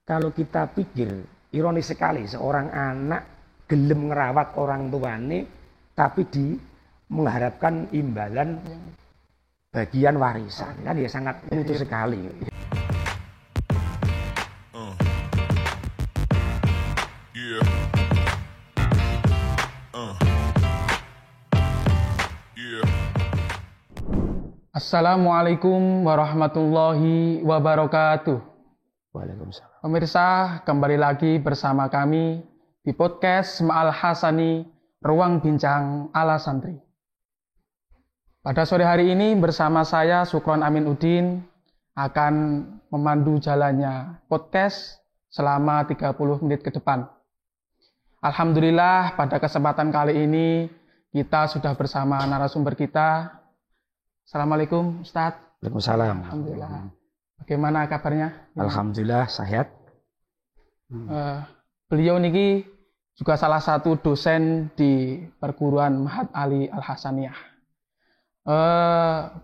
Kalau kita pikir, ironis sekali seorang anak gelem ngerawat orang tuane tapi mengharapkan imbalan bagian warisan. Kan ya sangat lucu sekali. Assalamualaikum warahmatullahi wabarakatuh. Waalaikumsalam. Pemirsa, kembali lagi bersama kami di podcast Ma'al Hasani, Ruang Bincang ala Santri. Pada sore hari ini bersama saya Sukron Amin Udin akan memandu jalannya podcast selama 30 menit ke depan. Alhamdulillah pada kesempatan kali ini kita sudah bersama narasumber kita. Assalamualaikum Ustadz. Waalaikumsalam. Alhamdulillah. Bagaimana kabarnya? Alhamdulillah sehat. Beliau niki juga salah satu dosen di perguruan Ma'had Ali Al-Hasaniyah.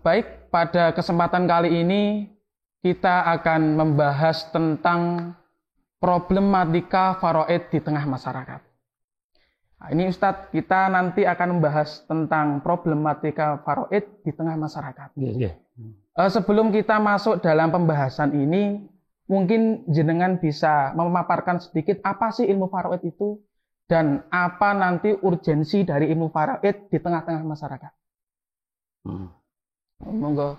Baik, pada kesempatan kali ini kita akan membahas tentang problematika faraid di tengah masyarakat. Nah, ini Ustadz, kita nanti akan membahas tentang problematika faraid di tengah masyarakat. Sebelum kita masuk dalam pembahasan ini, mungkin jenengan bisa memaparkan sedikit apa sih ilmu faraid itu dan apa nanti urgensi dari ilmu faraid di tengah-tengah masyarakat. Monggo.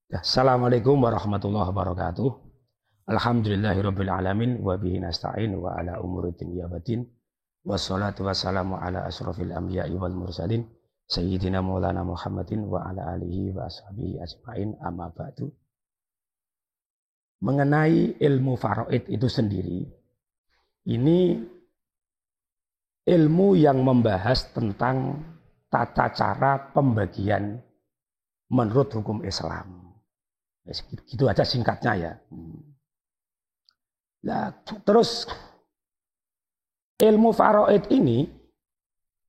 Assalamualaikum warahmatullahi wabarakatuh. Alhamdulillahirabbil alamin wa bihi nasta'in wa ala umuri dunya waddin. Wassalatu wassalamu ala asrofil anbiya'i wal mursalin Sayyidina Maulana Muhammadin wa ala alihi wa ashabihi ajma'in amma ba'du. Mengenai ilmu faraid itu sendiri, ini ilmu yang membahas tentang tata cara pembagian menurut hukum Islam. Gitu aja singkatnya ya. Nah, terus ilmu faraid ini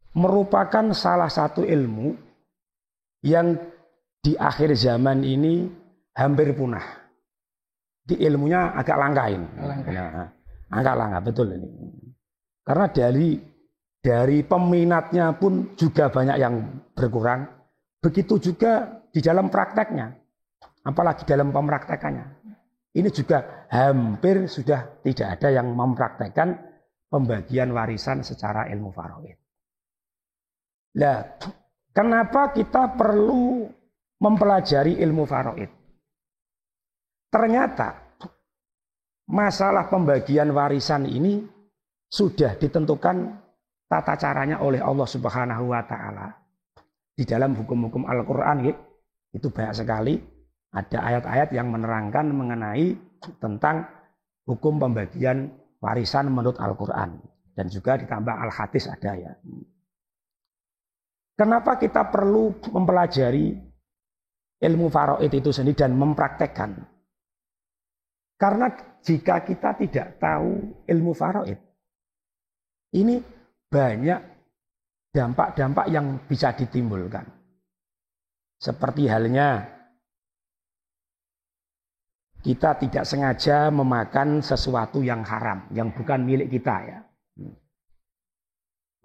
merupakan salah satu ilmu yang di akhir zaman ini hampir punah. Di ilmunya agak langka ini. Agak langka, betul ini. Karena dari peminatnya pun juga banyak yang berkurang. Begitu juga di dalam prakteknya. Apalagi dalam pempraktekannya. Ini juga hampir sudah tidak ada yang mempraktekkan pembagian warisan secara ilmu faraid. Nah, kenapa kita perlu mempelajari ilmu faraid? Ternyata masalah pembagian warisan ini sudah ditentukan tata caranya oleh Allah Subhanahu wa taala. Di dalam hukum-hukum Al-Qur'an itu banyak sekali ada ayat-ayat yang menerangkan mengenai tentang hukum pembagian warisan menurut Al-Quran. Dan juga ditambah Al-Hadis ada ya. Kenapa kita perlu mempelajari ilmu faraid itu sendiri dan mempraktekkan? Karena jika kita tidak tahu ilmu faraid, ini banyak dampak-dampak yang bisa ditimbulkan. Seperti halnya kita tidak sengaja memakan sesuatu yang haram, yang bukan milik kita ya.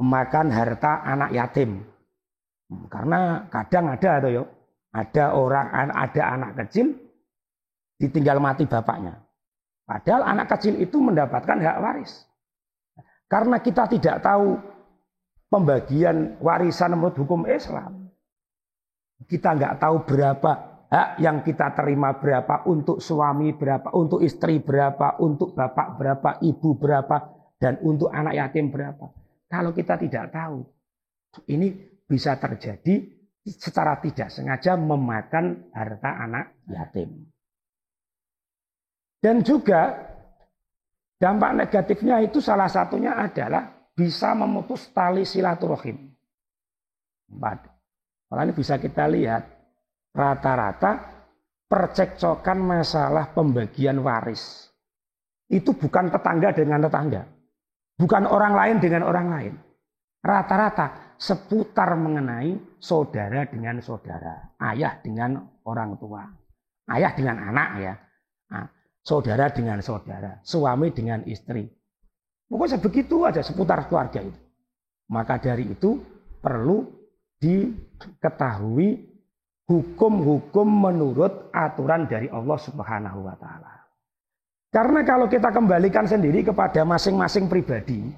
Memakan harta anak yatim. Karena kadang ada ada anak kecil ditinggal mati bapaknya. Padahal anak kecil itu mendapatkan hak waris. Karena kita tidak tahu pembagian warisan menurut hukum Islam. Kita nggak tahu berapa hak yang kita terima, berapa untuk suami, berapa untuk istri, berapa untuk bapak, berapa ibu, berapa, dan untuk anak yatim berapa. Kalau kita tidak tahu, ini bisa terjadi secara tidak sengaja memakan harta anak yatim. Dan juga dampak negatifnya itu salah satunya adalah bisa memutus tali silaturahim. Malah ini bisa kita lihat. Rata-rata percekcokan masalah pembagian waris itu bukan tetangga dengan tetangga, bukan orang lain dengan orang lain. Rata-rata seputar mengenai saudara dengan saudara, ayah dengan orang tua, ayah dengan anak ya. Nah, saudara dengan saudara, suami dengan istri. Pokoknya begitu aja seputar keluarga itu. Maka dari itu perlu diketahui hukum-hukum menurut aturan dari Allah Subhanahu wa taala. Karena kalau kita kembalikan sendiri kepada masing-masing pribadi,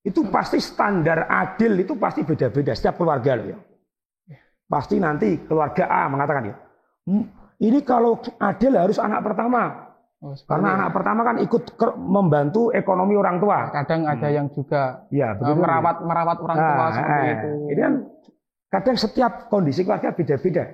itu pasti standar adil itu pasti beda-beda setiap keluarga loh ya. Pasti nanti keluarga A mengatakan ya, ini kalau adil harus anak pertama. Karena anak pertama kan ikut membantu ekonomi orang tua. Kadang ada yang juga ya, merawat orang tua seperti itu. Ini kan kadang setiap kondisi keluarga beda-beda.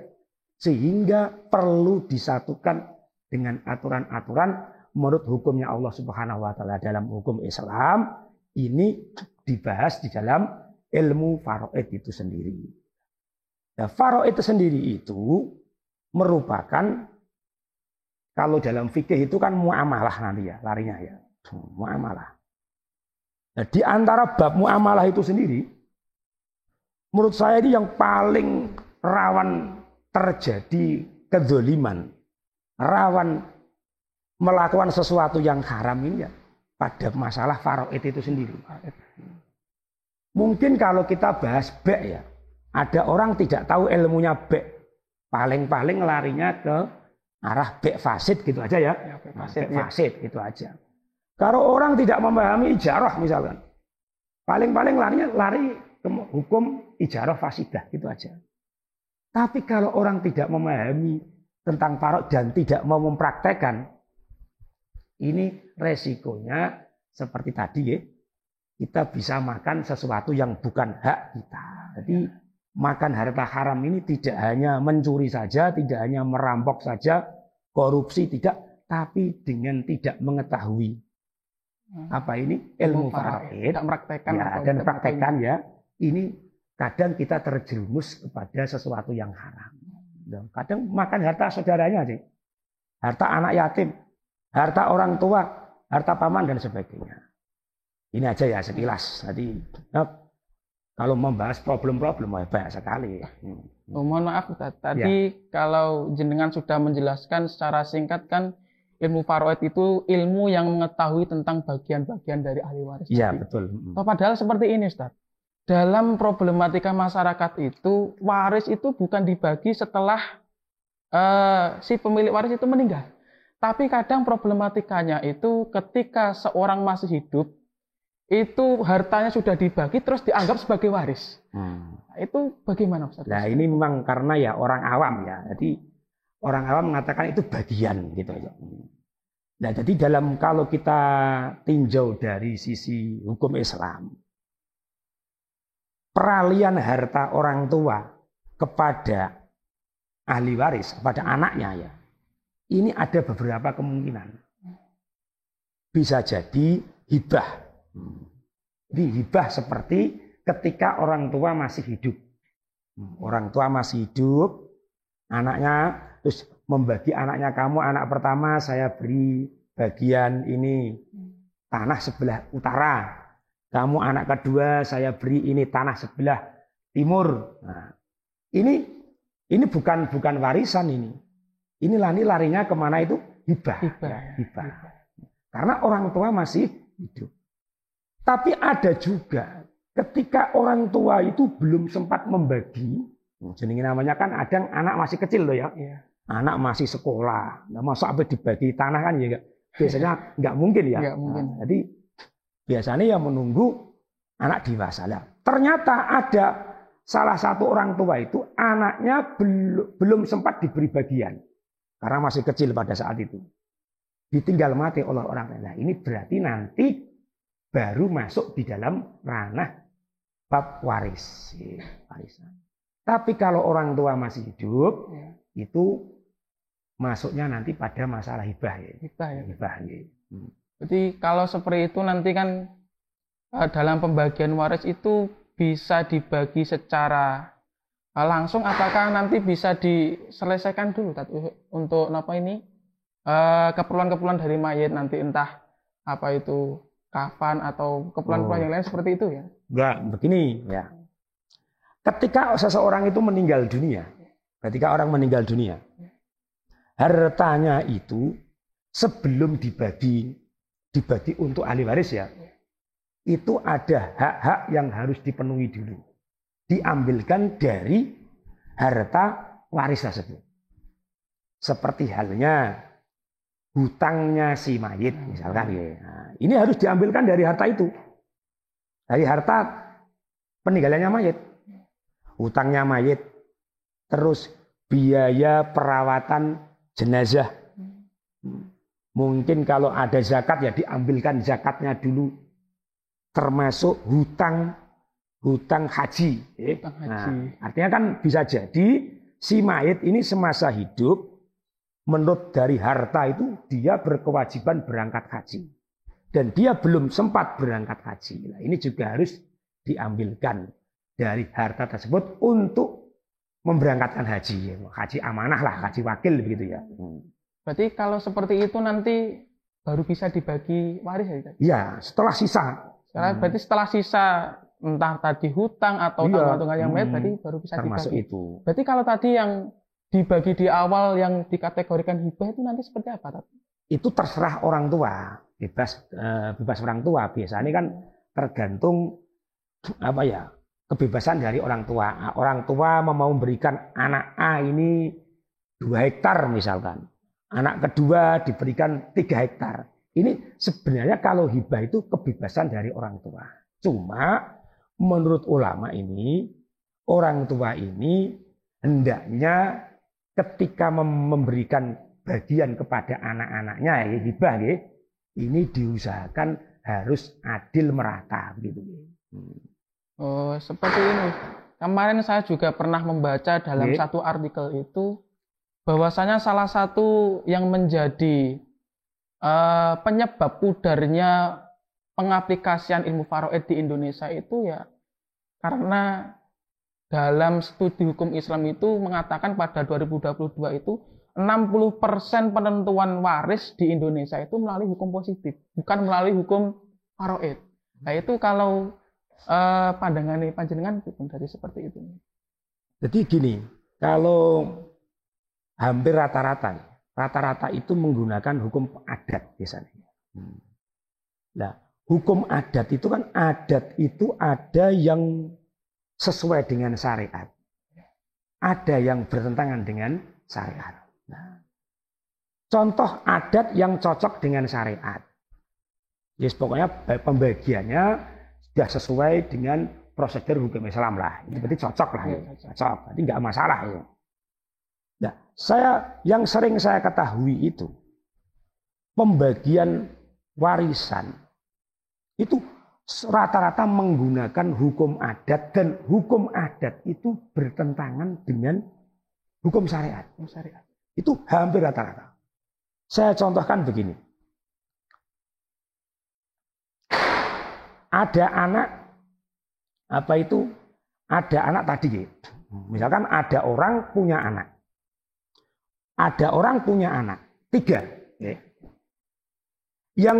Sehingga perlu disatukan dengan aturan-aturan menurut hukumnya Allah Subhanahu wa taala. Dalam hukum Islam ini dibahas di dalam ilmu faraid itu sendiri. Nah, faraid itu sendiri itu merupakan, kalau dalam fikih itu kan muamalah nanti ya, larinya ya. Muamalah. Nah, di antara bab muamalah itu sendiri, menurut saya ini yang paling rawan terjadi kedzaliman, rawan melakukan sesuatu yang haram ini ya, pada masalah faraid itu sendiri. Mungkin kalau kita bahas bek ya, ada orang tidak tahu ilmunya bek, paling-paling larinya ke arah bek fasid gitu aja ya. Bek fasid gitu aja. Kalau orang tidak memahami ijarah misalkan, paling-paling lari ke hukum ijarah fasidah gitu aja. Tapi kalau orang tidak memahami tentang faraid dan tidak mau mempraktekkan, ini resikonya seperti tadi ya, kita bisa makan sesuatu yang bukan hak kita. Jadi makan harta haram ini tidak hanya mencuri saja, tidak hanya merampok saja, korupsi tidak, tapi dengan tidak mengetahui apa ini ilmu faraid, ya, dan praktekkan ya, ini kadang kita terjerumus kepada sesuatu yang haram. Kadang makan harta saudaranya sih, harta anak yatim, harta orang tua, harta paman dan sebagainya. Ini aja ya sekilas. Tadi kalau membahas problem-problem banyak sekali. Mohon maaf Ustaz, tadi kalau jenengan sudah menjelaskan secara singkat kan ilmu faraid itu ilmu yang mengetahui tentang bagian-bagian dari ahli waris. Iya betul. Padahal seperti ini Ustaz. Dalam problematika masyarakat itu waris itu bukan dibagi setelah si pemilik waris itu meninggal. Tapi kadang problematikanya itu ketika seorang masih hidup, itu hartanya sudah dibagi terus dianggap sebagai waris. Itu bagaimana Ustaz? Nah ini memang karena ya orang awam ya. Jadi orang awam mengatakan itu bagian gitu aja. Nah jadi kalau kita tinjau dari sisi hukum Islam, peralihan harta orang tua kepada ahli waris, kepada anaknya ya, ini ada beberapa kemungkinan. Bisa jadi hibah. Jadi hibah seperti ketika orang tua masih hidup. Orang tua masih hidup, anaknya terus membagi anaknya, kamu anak pertama saya beri bagian ini tanah sebelah utara. Kamu anak kedua saya beri ini tanah sebelah timur. Nah, ini bukan warisan ini. Ini larinya kemana itu? Hibah. Hibah. Karena orang tua masih hidup. Tapi ada juga ketika orang tua itu belum sempat membagi. Jadi namanya kan ada anak masih kecil loh ya. Anak masih sekolah. Nggak masuk sampai dibagi tanah kan ya. Biasanya nggak mungkin ya. Nggak mungkin. Nah, jadi biasanya ya menunggu anak dewasa. Ternyata ada salah satu orang tua itu anaknya belum sempat diberi bagian. Karena masih kecil pada saat itu. Ditinggal mati oleh orang lain. Nah, ini berarti nanti baru masuk di dalam ranah bab warisan. Tapi kalau orang tua masih hidup, itu masuknya nanti pada masalah hibah. Hibah. Jadi kalau seperti itu nanti kan dalam pembagian waris itu bisa dibagi secara langsung, apakah nanti bisa diselesaikan dulu untuk keperluan-keperluan dari mayit nanti, entah apa itu kafan atau keperluan-keperluan yang lain seperti itu ya? Enggak, begini ya. Ketika seseorang itu meninggal dunia, hartanya itu sebelum dibagi untuk ahli waris ya, itu ada hak-hak yang harus dipenuhi dulu. Diambilkan dari harta waris tersebut. Seperti halnya hutangnya si mayit misalkan ya. Nah, ini harus diambilkan dari harta itu. Dari harta peninggalannya mayit. Hutangnya mayit. Terus biaya perawatan jenazah. Mungkin kalau ada zakat ya diambilkan zakatnya dulu. Termasuk hutang haji. Nah, artinya kan bisa jadi si mayit ini semasa hidup menurut dari harta itu dia berkewajiban berangkat haji. Dan dia belum sempat berangkat haji. Nah, ini juga harus diambilkan dari harta tersebut untuk memberangkatkan haji. Haji amanah lah, haji wakil begitu ya. Berarti kalau seperti itu nanti baru bisa dibagi waris ya? Iya, setelah sisa. Berarti setelah sisa entah tadi hutang atau tanggungan yang mayit berarti baru bisa termasuk dibagi. Itu. Berarti kalau tadi yang dibagi di awal yang dikategorikan hibah itu nanti seperti apa? Itu terserah orang tua, bebas orang tua. Biasanya kan tergantung kebebasan dari orang tua. Orang tua mau memberikan anak A ini 2 hektar misalkan. Anak kedua diberikan 3 hektar. Ini sebenarnya kalau hibah itu kebebasan dari orang tua. Cuma menurut ulama ini, orang tua ini hendaknya ketika memberikan bagian kepada anak-anaknya ya hibah ya, ini diusahakan harus adil merata gitu. Oh, seperti ini. Kemarin saya juga pernah membaca dalam satu artikel itu bahwasanya salah satu yang menjadi penyebab pudarnya pengaplikasian ilmu faraid di Indonesia itu ya karena dalam studi hukum Islam itu mengatakan pada 2022 itu 60% penentuan waris di Indonesia itu melalui hukum positif, bukan melalui hukum faraid. Nah itu kalau pandangan panjenengan dari seperti itu. Jadi gini, kalau hampir rata-rata itu menggunakan hukum adat biasanya. Nah, hukum adat itu kan ada yang sesuai dengan syariat. Ada yang bertentangan dengan syariat. Nah, contoh adat yang cocok dengan syariat. Yes, pokoknya pembagiannya sudah sesuai dengan prosedur hukum Islam lah. Itu berarti cocok lah. Cocok. Berarti nggak masalah. Ya. Nah, yang sering saya ketahui itu pembagian warisan itu rata-rata menggunakan hukum adat dan hukum adat itu bertentangan dengan hukum syariat. Itu hampir rata-rata. Saya contohkan begini. Ada anak tadi. Misalkan ada orang punya anak. Ada orang punya anak. 3. Yang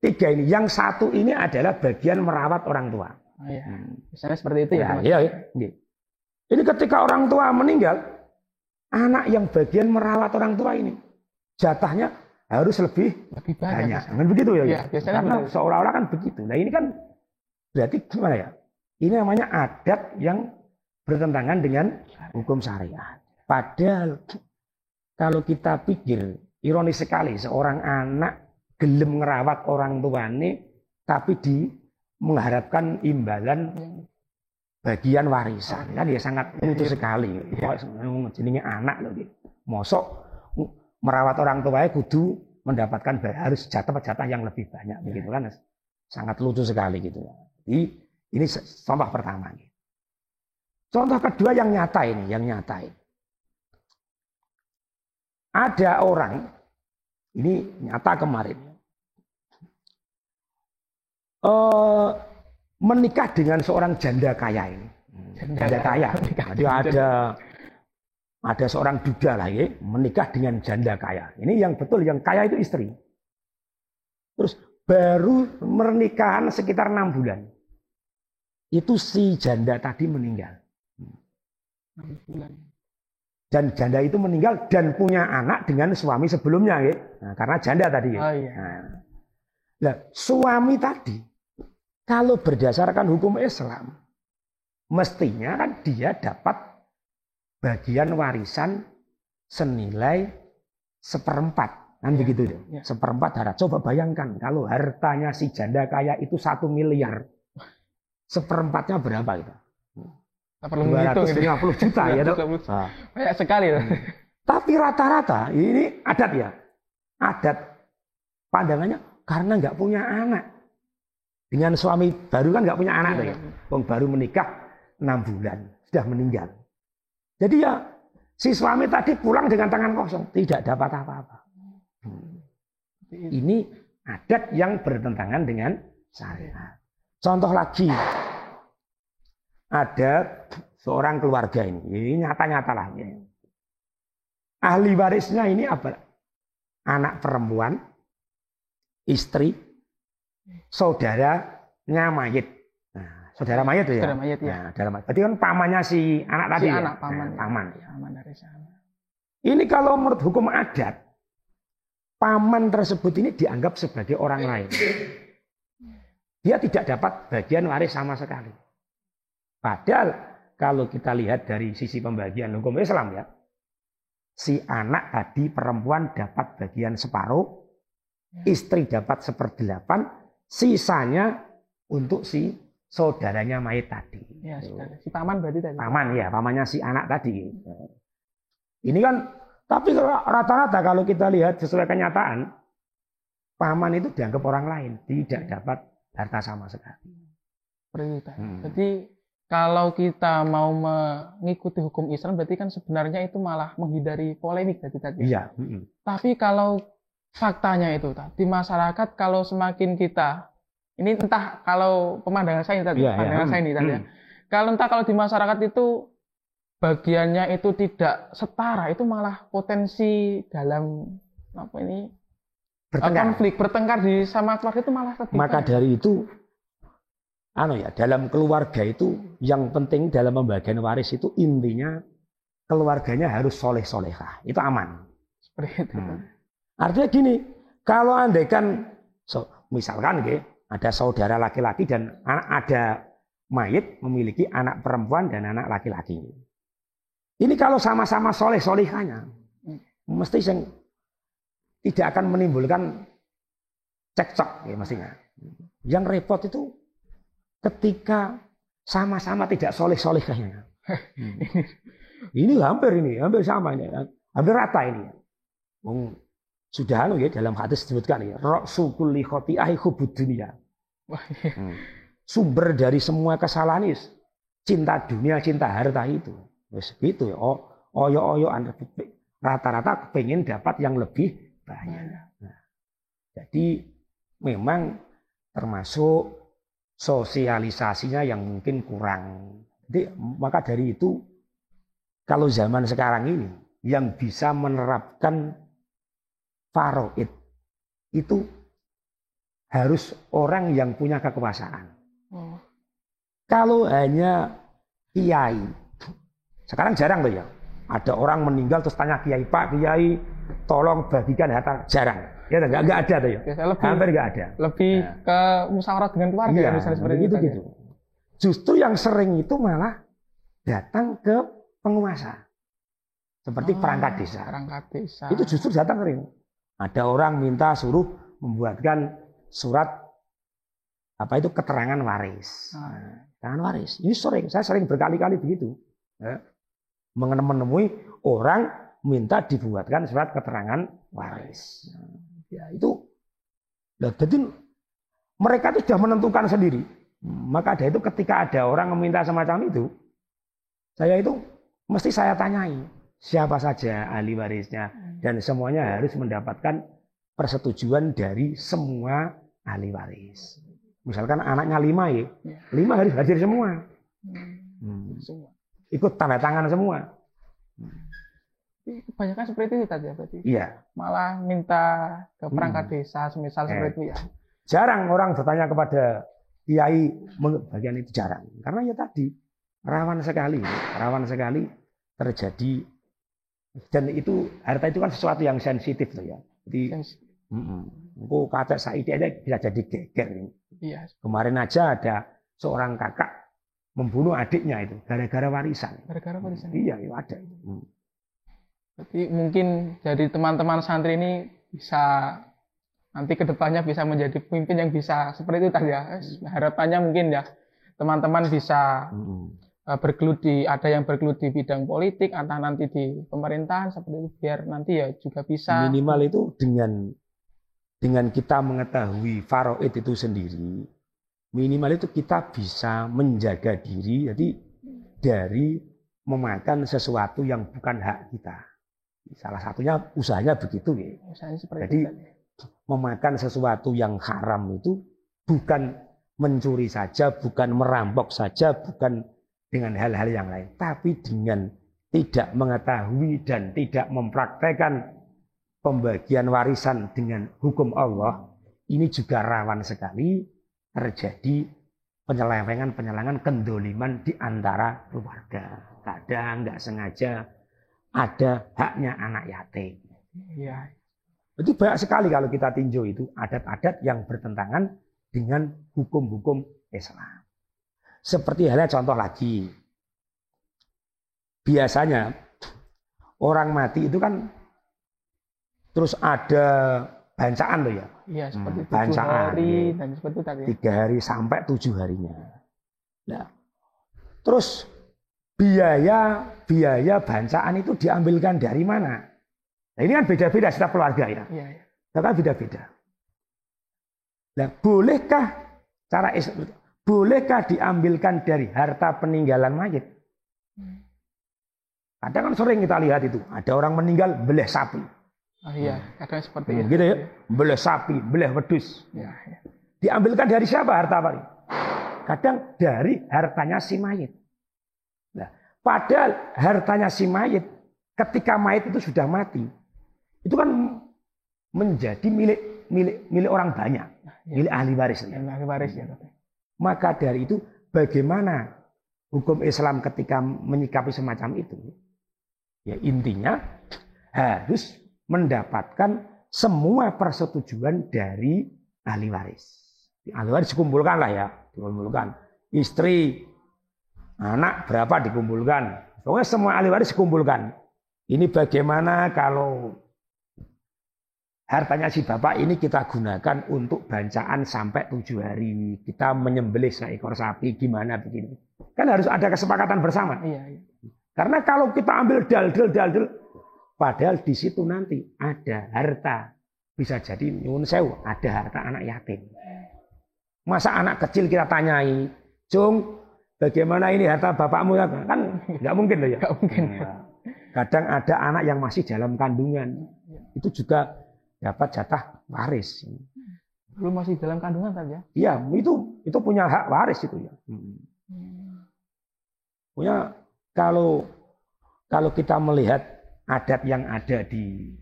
3 ini, yang 1 ini adalah bagian merawat orang tua. Oh, iya. Misalnya seperti itu ya. Iya. Ini ketika orang tua meninggal, anak yang bagian merawat orang tua ini jatahnya harus lebih banyak. Kan begitu ya? Karena seolah-olah kan begitu. Nah ini kan berarti gimana ya? Ini namanya adat yang bertentangan dengan hukum syariat. Padahal kalau kita pikir, ironis sekali seorang anak gelem ngerawat orang tuane tapi mengharapkan imbalan bagian warisan kan ya sangat lucu sekali. Jenenge anak loh gitu. Mosok merawat orang tuanya kudu mendapatkan harus jatah yang lebih banyak begitu kan. Sangat lucu sekali gitu. Jadi ini contoh pertama. Contoh kedua yang nyata ini. Ada orang ini nyata kemarin menikah dengan seorang janda kaya ini. Janda kaya. Jadi ada seorang duda lah ya, menikah dengan janda kaya. Ini yang betul, yang kaya itu istri. Terus baru pernikahan sekitar 6 bulan. Itu si janda tadi meninggal. 6 bulan. Dan janda itu meninggal dan punya anak dengan suami sebelumnya, ya. Nah, karena janda tadi. Ya. Oh, iya. Nah, suami tadi, kalau berdasarkan hukum Islam, mestinya kan dia dapat bagian warisan senilai 1/4. Kan begitu ya. 1/4 harta. Coba bayangkan kalau hartanya si janda kaya itu 1 miliar. 1/4-nya berapa itu? 250 juta ya. Banyak sekali. Tapi rata-rata ini adat ya. Adat pandangannya karena nggak punya anak. Dengan suami baru kan nggak punya anak ya. Wong baru menikah 6 bulan sudah meninggal. Jadi ya si suami tadi pulang dengan tangan kosong, tidak dapat apa-apa. Ini adat yang bertentangan dengan syariat. Contoh lagi, ada seorang keluarga ini nyata-nyata lah. Ahli warisnya ini apa? Anak perempuan, istri, saudaranya mayit. Nah, saudara mayit ya? Saudara mayit ya. Nah, saudara mayit. Berarti kan pamannya si anak tadi si ya? Anak paman. Nah, paman. Ya, paman dari sana. Ini kalau menurut hukum adat, paman tersebut ini dianggap sebagai orang lain. Dia tidak dapat bagian waris sama sekali. Padahal kalau kita lihat dari sisi pembagian hukum Islam ya, si anak tadi perempuan dapat bagian separuh, istri dapat 1/8, sisanya untuk si saudaranya mayit tadi. Ya, si paman berarti tadi. Paman ya, pamannya si anak tadi. Ini kan, tapi rata-rata kalau kita lihat sesuai kenyataan, paman itu dianggap orang lain, tidak dapat harta sama sekali. Jadi kalau kita mau mengikuti hukum Islam berarti kan sebenarnya itu malah menghindari polemik tadi. Iya. Tapi kalau faktanya itu di masyarakat kalau semakin kita ini entah kalau pemandangan saya tadi, saya ini tadi ya. Kalau di masyarakat itu bagiannya itu tidak setara, itu malah potensi dalam konflik bertengkar di sama keluarga itu malah lebih. Maka dari itu dalam keluarga itu yang penting dalam pembagian waris itu intinya keluarganya harus soleh-solehah. Itu aman. Seperti itu. Artinya gini, kalau andaikan misalkan ada saudara laki-laki dan ada mayit memiliki anak perempuan dan anak laki-laki. Ini kalau sama-sama soleh-solehahnya, mesti tidak akan menimbulkan cekcok ya mestinya. Yang repot itu ketika sama-sama tidak soleh-solehahnya. Ini hampir sama ini, hampir rata ini. Sudah dalam hadis disebutkan ya, ra'su kulli khati'ah hubbud dunya. Sumber dari semua kesalahan itu cinta dunia, cinta harta itu. Wes gitu ya. Oyo-oyoan rata-rata pengen dapat yang lebih banyak. Nah, jadi memang termasuk sosialisasinya yang mungkin kurang. Jadi maka dari itu kalau zaman sekarang ini yang bisa menerapkan faraid itu harus orang yang punya kekuasaan. Kalau hanya kiai, sekarang jarang loh ya. Ada orang meninggal terus tanya kiai, Pak Kiai, tolong bagikan harta, jarang. Ya nggak ada tuh ya. Hampir nggak ada. Lebih ke musyawarah dengan keluarga ya, misalnya seperti itu. Gitu. Justru yang sering itu malah datang ke penguasa. Seperti perangkat desa. Itu justru datang sering. Ada orang minta suruh membuatkan surat keterangan waris. Keterangan waris. Ini saya sering berkali-kali begitu. Ya. Menemui orang minta dibuatkan surat keterangan waris. Ya itu. Jadi mereka itu sudah menentukan sendiri. Maka dari itu ketika ada orang meminta semacam itu, saya itu mesti saya tanyai siapa saja ahli warisnya dan semuanya harus mendapatkan persetujuan dari semua ahli waris. Misalkan anaknya 5 ya, 5 harus hadir semua. Ikut tanda tangan semua. Kebanyakan seperti itu tadi ya berarti. Iya. Malah minta ke perangkat desa semisal seperti itu ya. Jarang orang bertanya kepada kiai bagian itu, jarang. Karena ya tadi rawan sekali terjadi Dan itu harta itu kan sesuatu yang sensitif tuh ya. Jadi engko kata Saidi aja bisa jadi geger ini. Iya. Kemarin aja ada seorang kakak membunuh adiknya itu gara-gara warisan. Gara-gara warisan. Iya, itu ada. Jadi mungkin dari teman-teman santri ini bisa nanti kedepannya bisa menjadi pemimpin yang bisa seperti itu tadi ya. Harapannya mungkin ya teman-teman bisa bergelut ada yang bergelut di bidang politik atau nanti di pemerintahan seperti itu biar nanti ya juga bisa minimal itu dengan kita mengetahui faraid itu sendiri, minimal itu kita bisa menjaga diri jadi dari memakan sesuatu yang bukan hak kita. Salah satunya usahanya begitu ya. Jadi memakan sesuatu yang haram itu bukan mencuri saja, bukan merampok saja, bukan dengan hal-hal yang lain, tapi dengan tidak mengetahui dan tidak mempraktekkan pembagian warisan dengan hukum Allah, ini juga rawan sekali terjadi penyelewengan, kendoliman di antara keluarga. Kadang nggak sengaja ada haknya anak yatim. Ya. Itu banyak sekali kalau kita tinjau itu adat-adat yang bertentangan dengan hukum-hukum Islam. Seperti halnya contoh lagi, biasanya orang mati itu kan terus ada bancaan loh ya. Iya, seperti 7 bancaan, hari dan seperti itu tadi. 3 hari sampai 7 harinya. Nah, terus biaya bancaan itu diambilkan dari mana? Nah, ini kan beda-beda setiap keluarga ya. Iya. Kan beda-beda. Nah, bolehkah diambilkan dari harta peninggalan mayit? Kadang kan sering kita lihat itu, ada orang meninggal belah sapi. Oh iya, kadang seperti itu. Gitu ya, belah sapi, belah wedus. Ya. Diambilkan dari siapa harta apa? Kadang dari hartanya si mayit. Nah, padahal hartanya si mayit, ketika mayit itu sudah mati, itu kan menjadi milik orang banyak, milik ahli waris. Ahli waris ya. Maka dari itu bagaimana hukum Islam ketika menyikapi semacam itu? Ya intinya harus mendapatkan semua persetujuan dari ahli waris. Ahli waris dikumpulkan lah ya, dikumpulkan. Istri, anak berapa dikumpulkan. Pokoknya semua ahli waris dikumpulkan. Ini bagaimana kalau hartanya si bapak ini kita gunakan untuk bancaan sampai 7 hari. Kita menyembelih seekor sapi, gimana begini. Kan harus ada kesepakatan bersama. Iya. Karena kalau kita ambil dal, padahal di situ nanti ada harta. Bisa jadi nyuwun sewu, ada harta anak yatim. Masa anak kecil kita tanyai, Jung, bagaimana ini harta bapakmu? Kan nggak mungkin loh ya. Nggak mungkin. Kadang ada anak yang masih dalam kandungan. Itu juga dapat jatah waris. Belum masih dalam kandungan tadi ya? Iya, itu punya hak waris itu ya. Punya kalau kita melihat adat yang ada di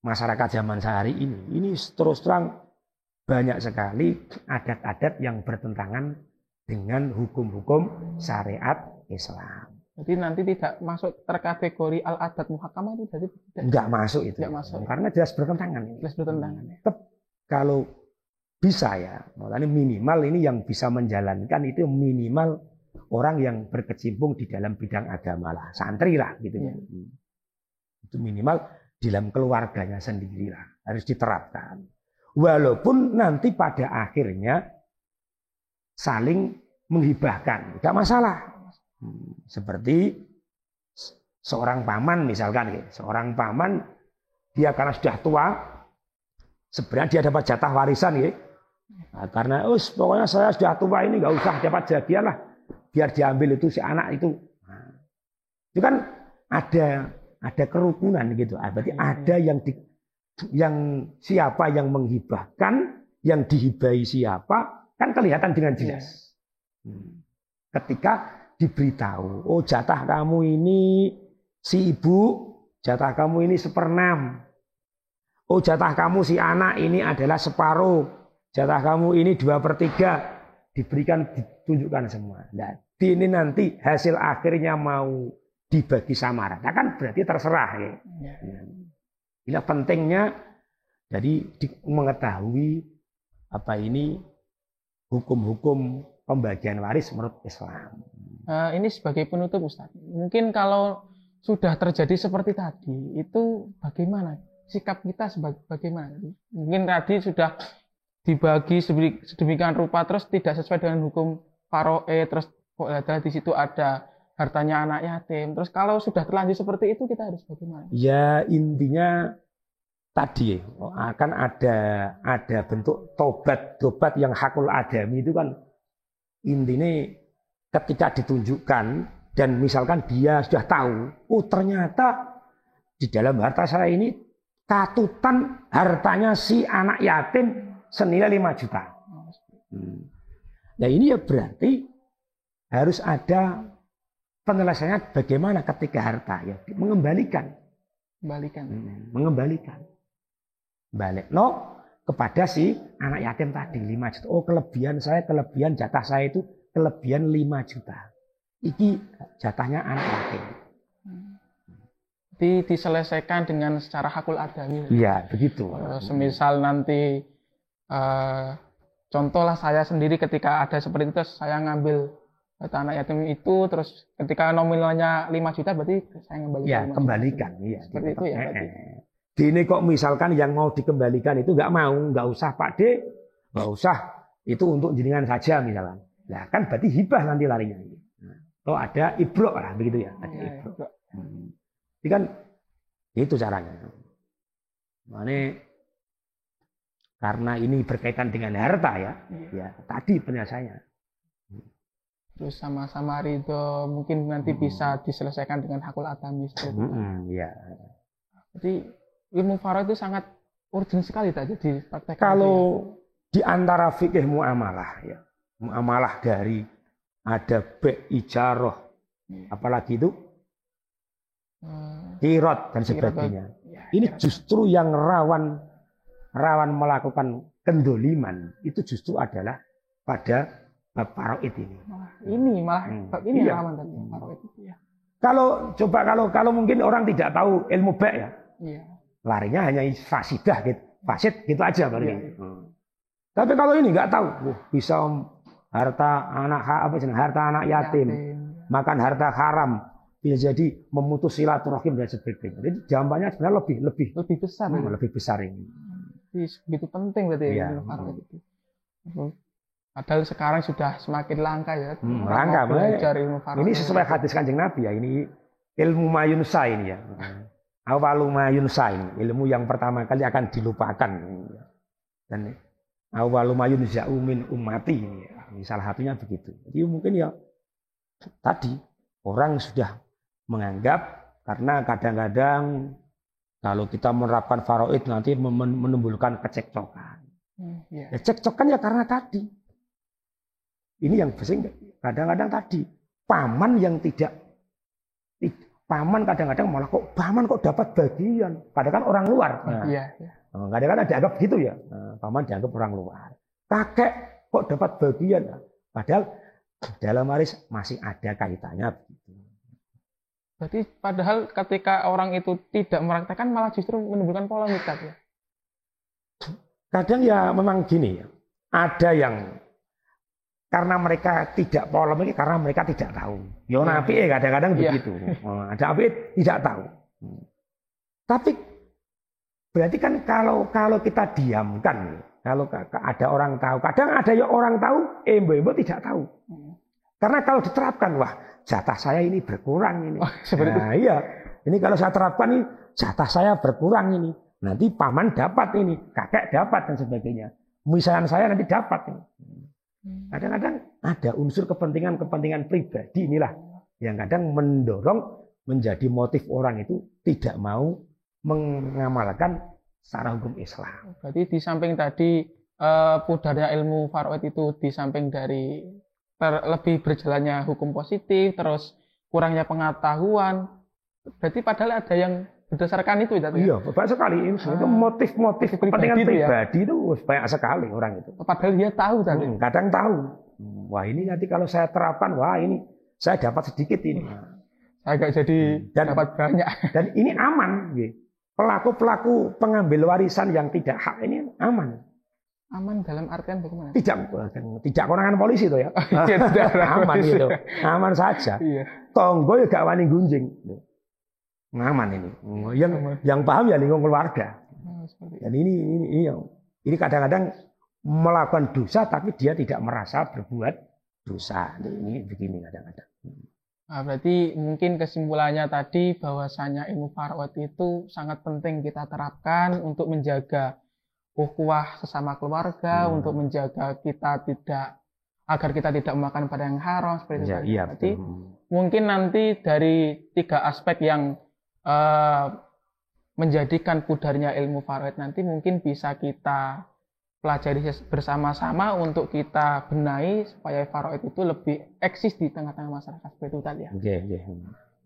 masyarakat zaman sehari ini terus terang banyak sekali adat-adat yang bertentangan dengan hukum-hukum syariat Islam. Jadi nanti tidak masuk terkategori al-adat muhakamah itu jadi enggak masuk itu. Enggak masuk. Karena jelas bertentangan. Jelas bertentangan. Tetap kalau bisa ya, makanya minimal ini yang bisa menjalankan itu minimal orang yang berkecimpung di dalam bidang agama lah, santri lah gitu ya. Itu minimal dalam keluarganya sendiri lah, harus diterapkan. Walaupun nanti pada akhirnya saling menghibahkan, tidak masalah. Seperti seorang paman misalkan, seorang paman dia karena sudah tua, sebenarnya dia dapat jatah warisan ya. Nah, karena pokoknya saya sudah tua ini nggak usah dapat bagian lah, biar diambil itu si anak itu. Nah, itu kan ada kerukunan gitu. Berarti ada yang siapa yang menghibahkan, yang dihibahi siapa, kan kelihatan dengan jelas. Ketika diberitahu, oh jatah kamu ini si ibu, jatah kamu ini 1/6. Oh jatah kamu si anak ini adalah separuh, jatah kamu ini 2/3. Diberikan, ditunjukkan semua. Nah, ini nanti hasil akhirnya mau dibagi sama rata kan berarti terserah ya. Ini pentingnya jadi mengetahui apa ini hukum-hukum pembagian waris menurut Islam. Ini sebagai penutup Ustaz. Mungkin kalau sudah terjadi seperti tadi, itu bagaimana? Sikap kita bagaimana? Mungkin tadi sudah dibagi sedemikian rupa terus tidak sesuai dengan hukum faraid, terus di situ ada hartanya anak yatim. Terus kalau sudah terlanjur seperti itu kita harus bagaimana? Ya intinya tadi akan ada bentuk tobat yang hakul adami itu kan intinya ketika ditunjukkan dan misalkan dia sudah tahu, oh ternyata di dalam harta saya ini katutan hartanya si anak yatim senilai 5 juta. Nah ini ya berarti harus ada penyelesaiannya bagaimana ketika harta ya mengembalikan. Balik kepada si anak yatim tadi 5 juta. Oh kelebihan jatah saya itu kelebihan 5 juta. Iki jatahnya anak yatim. Diselesaikan dengan secara hakul adami. Iya begitu. Semisal nanti contohlah saya sendiri ketika ada seperti itu terus saya ngambil anak yatim itu terus ketika nominalnya 5 juta berarti saya kembalikan. Ya kembalikan. Iya. Seperti itu ya. Ini kok misalkan yang mau dikembalikan itu nggak usah Pak D, nggak usah itu untuk jenengan saja misalnya. Nah kan berarti hibah nanti larinya. Atau ada ibrok lah begitu ya. Ada ibrok. Jadi kan itu caranya. Karena ini berkaitan dengan harta ya. Ya tadi penyelesaiannya. Terus sama-sama ridho mungkin nanti bisa diselesaikan dengan hakul adami seperti itu. Ya. Jadi ilmu faraid itu sangat urgent sekali tadi dipraktekkan. Kalau di antara fikih muamalah ya, muamalah dari ada ijarah, apalagi itu kirot dan sebagainya. Ini justru yang rawan melakukan kendoliman itu justru adalah pada bab faraid ini. Ini bab ini yang rawan tadi faraid itu ya. Kalau mungkin orang tidak tahu ilmu bab ya. Iya. Larinya hanya fasidah gitu, fasid gitu aja baru. Tapi kalau ini nggak tahu, bisa harta anak yatim, makan harta haram, bisa jadi memutus silaturahim dan sebagainya. Jadi dampaknya sebenarnya lebih besar, lebih besar ini. Begitu penting berarti ya. itu. Padahal sekarang sudah semakin langka ya. Langka, ini sesuai hadis Kanjeng Nabi ya. Ini ilmu mayunsa ini ya. Awaluma yunsain, ilmu yang pertama kali akan dilupakan. Dan awaluma yunza'u min ummati, salah satunya begitu. Jadi mungkin ya tadi orang sudah menganggap karena kadang-kadang kalau kita menerapkan faraid nanti menimbulkan kecekcokan. Ya, cekcokan ya karena tadi. Ini yang biasanya kadang-kadang tadi paman yang paman kadang-kadang malah paman kok dapat bagian, padahal kan orang luar. Kadang-kadang dianggap gitu ya. Paman dianggap orang luar. Kakek kok dapat bagian, padahal dalam waris masih ada kaitannya begitu. Berarti padahal ketika orang itu tidak mempraktekkan malah justru menimbulkan polemik ya. Kadang ya memang gini ya. Ada yang karena mereka tidak polemik karena mereka tidak tahu. Ya nabi kadang-kadang begitu. Ada nabi tidak tahu. Tapi berarti kan kalau kita diamkan, kalau ada orang tahu, kadang ada yang orang tahu, ibu tidak tahu. Karena kalau diterapkan, wah jatah saya ini berkurang ini. Iya, ini kalau saya terapkan ini jatah saya berkurang ini. Nanti paman dapat ini, kakek dapat dan sebagainya. Misalnya saya nanti dapat ini. Kadang-kadang ada unsur kepentingan pribadi inilah yang kadang mendorong menjadi motif orang itu tidak mau mengamalkan secara hukum Islam. Berarti di samping tadi pudarnya ilmu faraid itu di samping dari lebih berjalannya hukum positif, terus kurangnya pengetahuan, berarti padahal ada yang berdasarkan itu ya? Iya, banyak sekali. Itu motif-motif kepentingan pribadi itu banyak sekali orang itu. Padahal dia tahu tadi. Kadang tahu. Wah ini nanti kalau saya terapkan, wah ini saya dapat sedikit ini. Saya nggak jadi dapat banyak. Dan ini aman. Pelaku-pelaku pengambil warisan yang tidak hak ini aman. Aman dalam artian bagaimana? Tidak konangan polisi itu ya. Aman gitu. Aman saja. Tonggo ya gak wani gunjing. Aman ini. Yang paham ya lingkungan keluarga. Dan ini kadang-kadang melakukan dosa tapi dia tidak merasa berbuat dosa. Ini begini kadang-kadang. Nah, berarti mungkin kesimpulannya tadi bahwasanya ilmu faraid itu sangat penting kita terapkan untuk menjaga ukhuwah sesama keluarga, untuk menjaga agar kita tidak memakan pada yang haram seperti itu. Iya, berarti mungkin nanti dari 3 aspek yang menjadikan pudarnya ilmu faraid nanti mungkin bisa kita pelajari bersama-sama untuk kita benahi supaya faraid itu lebih eksis di tengah-tengah masyarakat seperti itu tadi ya.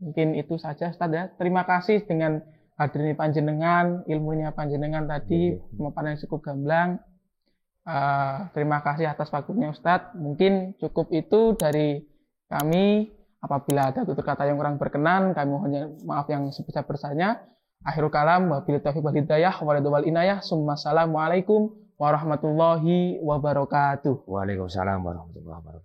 Mungkin itu saja Ustaz ya. Terima kasih dengan hadirnya panjenengan, ilmunya panjenengan tadi, pemaparan yang cukup gamblang. Terima kasih atas waktunya Ustaz. Mungkin cukup itu dari kami. Apabila ada tutur kata yang kurang berkenan, kami mohon maaf yang sebesar-besarnya. Akhirul kalam, wabillahi taufiq wal hidayah, wal inayah, summa assalamualaikum warahmatullahi wabarakatuh. Waalaikumsalam warahmatullahi wabarakatuh.